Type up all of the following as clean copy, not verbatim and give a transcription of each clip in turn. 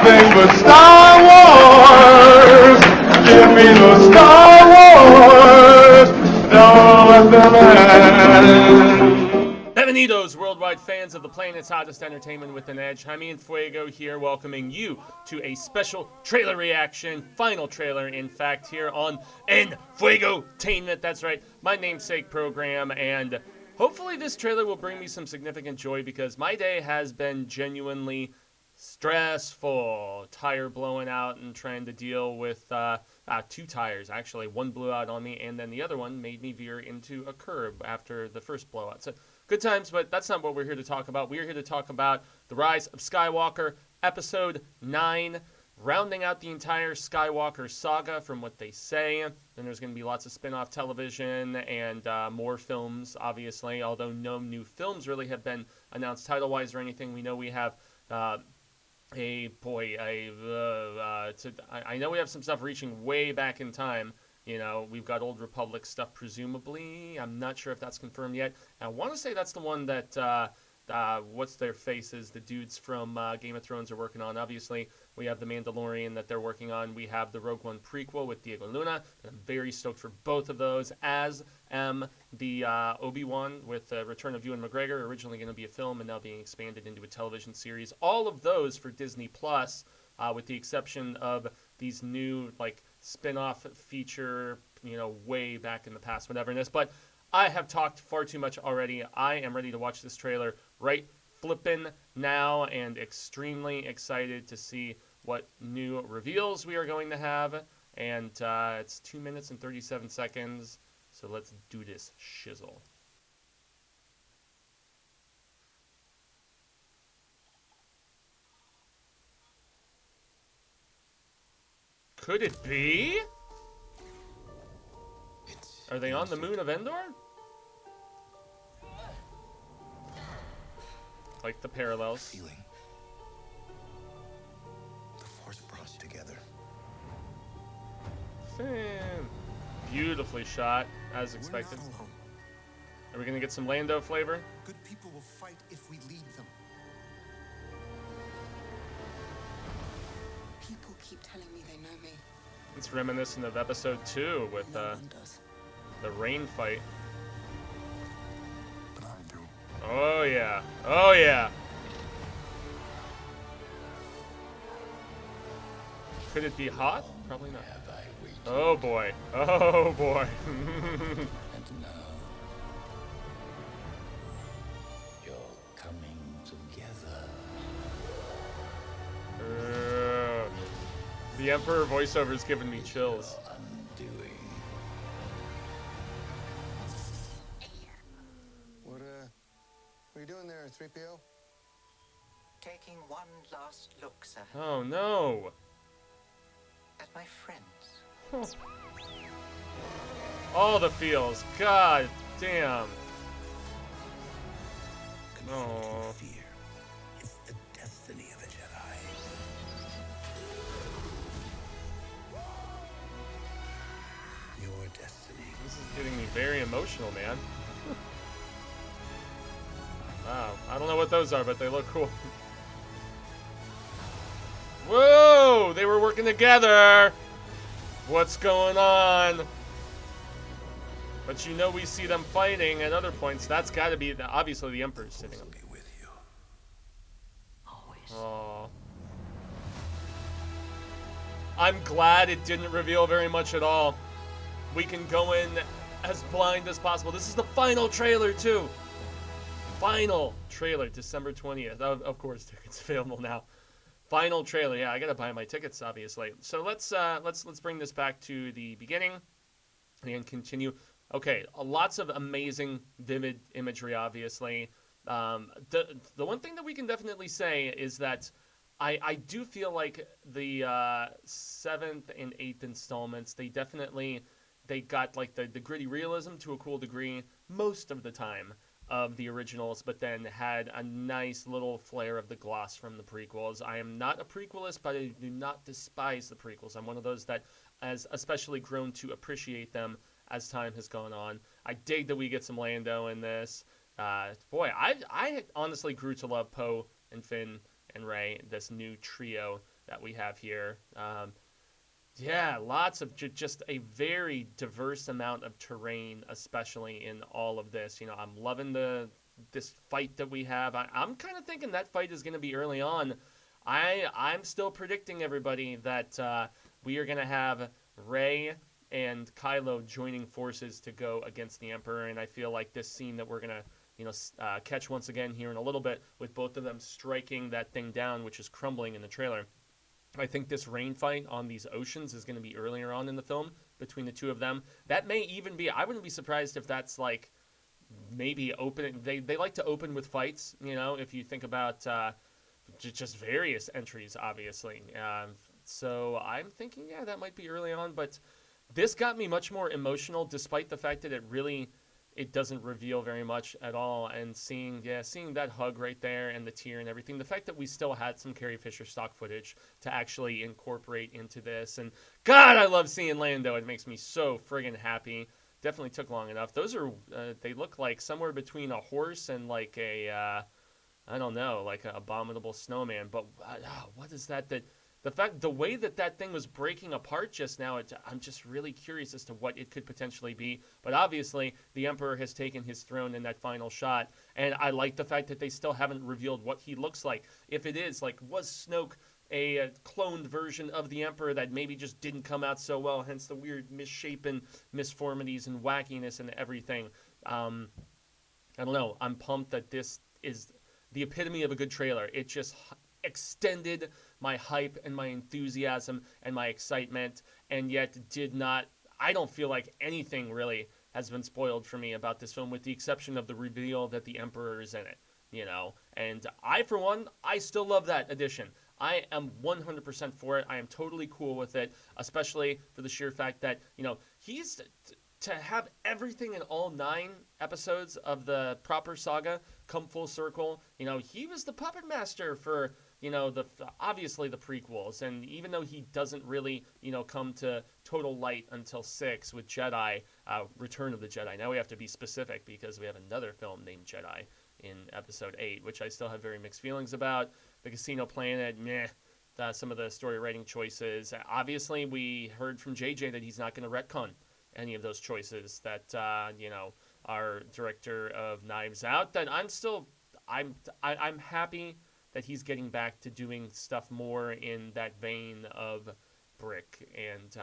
nothing but Star Wars. Give me the Star Wars. Don't let them end. Bienvenidos, worldwide fans of the planet's hottest entertainment with an edge. Jaime En Fuego here, welcoming you to a special trailer reaction, final trailer, in fact, here on Enfuegotainment. That's right, my namesake program, and hopefully this trailer will bring me some significant joy because my day has been genuinely stressful. Tire blowing out and trying to deal with two tires, actually. One blew out on me, and then the other one made me veer into a curb after the first blowout. So good times, but that's not what we're here to talk about. We're here to talk about the Rise of Skywalker, Episode 9, rounding out the entire Skywalker saga from what they say. Then there's going to be lots of spin-off television and more films, obviously, although no new films really have been announced title-wise or anything. We know we have... I know we have some stuff reaching way back in time. You know, we've got Old Republic stuff, presumably. I'm not sure if that's confirmed yet. I want to say that's the one that, what's their faces, the dudes from Game of Thrones are working on. Obviously, we have The Mandalorian that they're working on. We have the Rogue One prequel with Diego Luna. And I'm very stoked for both of those, as am the Obi-Wan with Return of Ewan McGregor, originally going to be a film and now being expanded into a television series. All of those for Disney+, with the exception of these new, like, spin-off feature, you know, way back in the past, whatever it is. But I have talked far too much already. I am ready to watch this trailer right flippin' now and extremely excited to see what new reveals we are going to have. And it's 2 minutes and 37 seconds, so let's do this shizzle. Could it be? Are they on the moon of Endor? Like the parallels. Feeling the Force brought us together. Beautifully shot, as expected. We're not alone. Are we gonna get some Lando flavor? Good people will fight if we lead them. People keep telling me they know me. It's reminiscent of Episode 2 with No one does. the rain fight. But I do. Oh yeah. Oh yeah. Could it be Hoth? Probably not. Have I waited, Oh boy. Oh boy. and now you're coming together. The Emperor voiceover is giving me chills. Your undoing. What are you doing there, 3PO? Taking one last look, sir, Oh no. at my friends. All the feels. God damn. Confront your Oh. fear. It's the destiny of a Jedi. Your destiny. This is getting me very emotional, man. Wow. I don't know what those are, but they look cool. Whoa! They were working together! What's going on? But you know we see them fighting at other points. That's got to be, obviously, the Emperor's sitting Will on. be with you. Always. Aww. I'm glad it didn't reveal very much at all. We can go in as blind as possible. This is the final trailer, too. Final trailer, December 20th. Of course, tickets available now. Final trailer. Yeah, I gotta buy my tickets, obviously. So let's bring this back to the beginning and continue. Okay, lots of amazing, vivid imagery, obviously. The one thing that we can definitely say is that I do feel like the 7th and 8th installments, they got like the gritty realism to a cool degree most of the time of the originals, but then had a nice little flair of the gloss from the prequels. I am not a prequelist, but I do not despise the prequels. I'm one of those that has especially grown to appreciate them as time has gone on. I dig that we get some Lando in this. Boy, I honestly grew to love Poe and Finn and Rey, this new trio. that we have here. Yeah, lots of just a very diverse amount of terrain, especially in all of this. I'm loving this fight that we have. I'm kind of thinking that fight is going to be early on. I'm still predicting, everybody, that we are going to have Rey and Kylo joining forces to go against the Emperor, and I feel like this scene that we're going to catch once again here in a little bit, with both of them striking that thing down, which is crumbling in the trailer. I think this rain fight on these oceans is going to be earlier on in the film between the two of them. That may even be, I wouldn't be surprised if that's like maybe opening. They like to open with fights, if you think about just various entries, obviously. So I'm thinking, yeah, that might be early on, but this got me much more emotional, despite the fact that it doesn't reveal very much at all. And seeing that hug right there and the tear and everything, the fact that we still had some Carrie Fisher stock footage to actually incorporate into this. And God, I love seeing Lando. It makes me so friggin' happy. Definitely took long enough. Those are, they look like somewhere between a horse and like I don't know, like an abominable snowman. But what is that? The way that thing was breaking apart just now, I'm just really curious as to what it could potentially be. But obviously, the Emperor has taken his throne in that final shot. And I like the fact that they still haven't revealed what he looks like. If it is, like, was Snoke a cloned version of the Emperor that maybe just didn't come out so well, hence the weird misshapen misformities and wackiness and everything. I don't know. I'm pumped that this is the epitome of a good trailer. It just extended my hype and my enthusiasm and my excitement, and yet I don't feel like anything really has been spoiled for me about this film, with the exception of the reveal that the Emperor is in it, and I, for one, I still love that addition. I am 100% for it. I am totally cool with it, especially for the sheer fact that, he's to have everything in all 9 episodes of the proper saga come full circle. He was the puppet master for, obviously the prequels. And even though he doesn't really, come to total light until 6 with Jedi, Return of the Jedi. Now we have to be specific because we have another film named Jedi in episode 8, which I still have very mixed feelings about. The Casino Planet, meh. Some of the story writing choices. Obviously, we heard from JJ that he's not going to retcon any of those choices that our director of Knives Out, that I'm happy that he's getting back to doing stuff more in that vein of Brick. And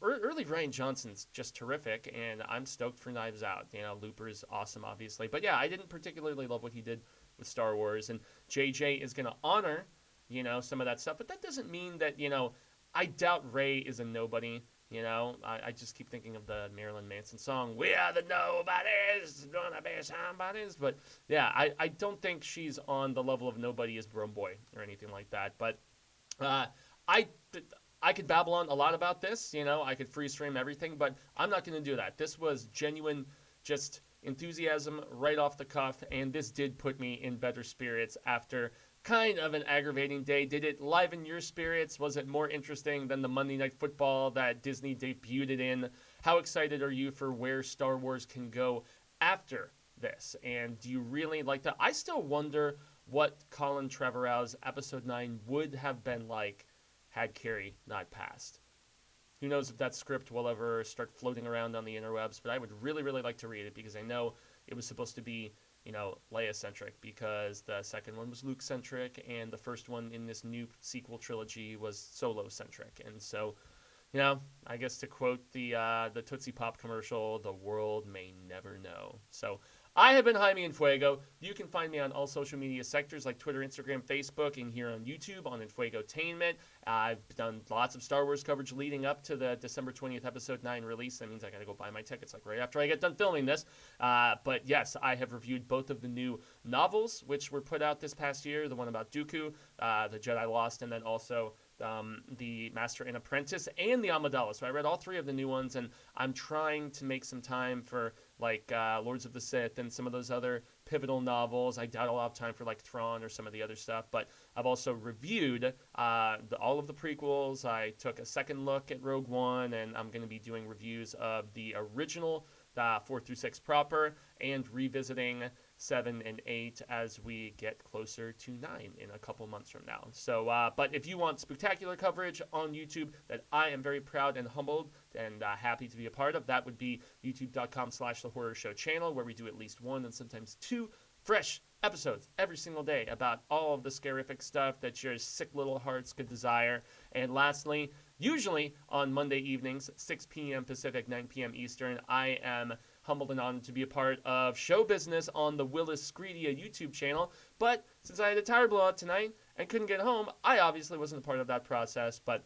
early Rian Johnson's just terrific, and I'm stoked for Knives Out. Looper's awesome, obviously, but yeah, I didn't particularly love what he did with Star Wars, and JJ is going to honor some of that stuff, but that doesn't mean that I doubt Rey is a nobody. I just keep thinking of the Marilyn Manson song, "We are the nobodies, gonna be somebodies." But yeah, I don't think she's on the level of nobody as Rome Boy or anything like that. But I could babble on a lot about this. I could freeze frame everything, but I'm not going to do that. This was genuine, just enthusiasm right off the cuff, and this did put me in better spirits after kind of an aggravating day. Did it liven your spirits? Was it more interesting than the Monday Night Football that Disney debuted it in? How excited are you for where Star Wars can go after this? And do you really like that? I still wonder what Colin Trevorrow's Episode 9 would have been like had Carrie not passed. Who knows if that script will ever start floating around on the interwebs, but I would really, really like to read it, because I know it was supposed to be Leia-centric, because the second one was Luke-centric, and the first one in this new sequel trilogy was Solo-centric. And so, I guess to quote the Tootsie Pop commercial, the world may never know. So, I have been Jaime En Fuego. You can find me on all social media sectors like Twitter, Instagram, Facebook, and here on YouTube on Enfuegotainment. I've done lots of Star Wars coverage leading up to the December 20th Episode 9 release. That means I got to go buy my tickets like right after I get done filming this. But yes, I have reviewed both of the new novels, which were put out this past year. The one about Dooku, The Jedi Lost, and then also the Master and Apprentice, and the Amidala. So I read all 3 of the new ones, and I'm trying to make some time for like Lords of the Sith and some of those other pivotal novels. I doubt I'll have time for like Thrawn or some of the other stuff, but I've also reviewed all of the prequels. I took a second look at Rogue One, and I'm going to be doing reviews of the original 4 through 6 proper, and revisiting 7, and 8 as we get closer to 9 in a couple months from now. So, but if you want spectacular coverage on YouTube that I am very proud and humbled and happy to be a part of, that would be youtube.com/The Horror Show channel, where we do at least 1 and sometimes 2 fresh episodes every single day about all of the scarific stuff that your sick little hearts could desire. And lastly, usually on Monday evenings, 6 p.m. Pacific, 9 p.m. Eastern, I am humbled and honored to be a part of Show Business on the Willis Screedia YouTube channel. But since I had a tire blowout tonight and couldn't get home, I obviously wasn't a part of that process. But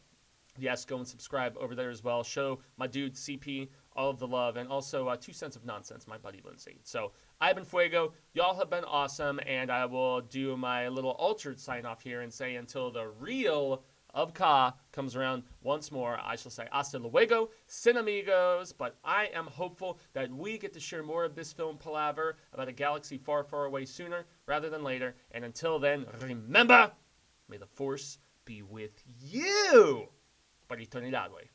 yes, go and subscribe over there as well. Show my dude CP all of the love, and also 2 Cents of Nonsense, my buddy Lindsay. So I've been Fuego. Y'all have been awesome, and I will do my little altered sign off here and say until the real of Ka comes around once more, I shall say hasta luego, cinemigos. But I am hopeful that we get to share more of this film palaver about a galaxy far, far away sooner rather than later. And until then, remember, may the Force be with you. Para eternidad, güey.